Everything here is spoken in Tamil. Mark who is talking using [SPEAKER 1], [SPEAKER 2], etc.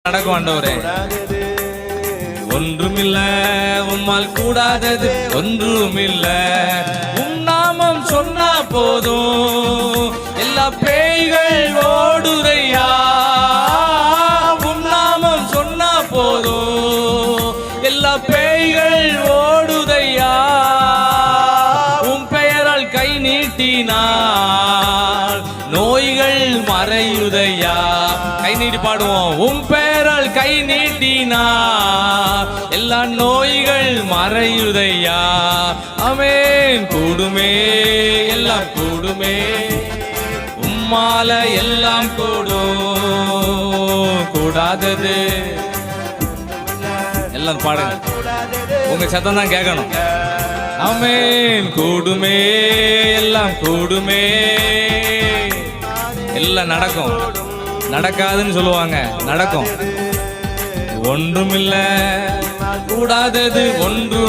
[SPEAKER 1] நடக்கும் ஆண்டவரே. ஒன்றுமில்ல உம்மால் கூடாதது ஒன்றுமில்ல. உம் நாமம் சொன்னா போதும் எல்லா பேய்கள் ஓடுதையா. உம் நாமம் சொன்னா போதும் எல்லா பேய்கள் ஓடுதையா. உம் பெயரால் கை நீட்டினார் நோய்கள் மறையுதையா. கை நீட்டி பாடுவோம். உம் பெயரால் கை நீட்டினா எல்லா நோய்கள் மறையுதையா. ஆமென். கூடுமே எல்லாம் கூடுமே, உம்மால எல்லாம் கூடும். கூடாதது எல்லாம் பாடுங்க, உங்க சத்தம் தான் கேட்கணும். ஆமென். கூடுமே எல்லாம் கூடுமே, எல்லாம் நடக்கும். நடக்காதுன்னு சொல்லுவாங்க, நடக்கும். ஒன்றுமில்ல கூடாதது ஒன்று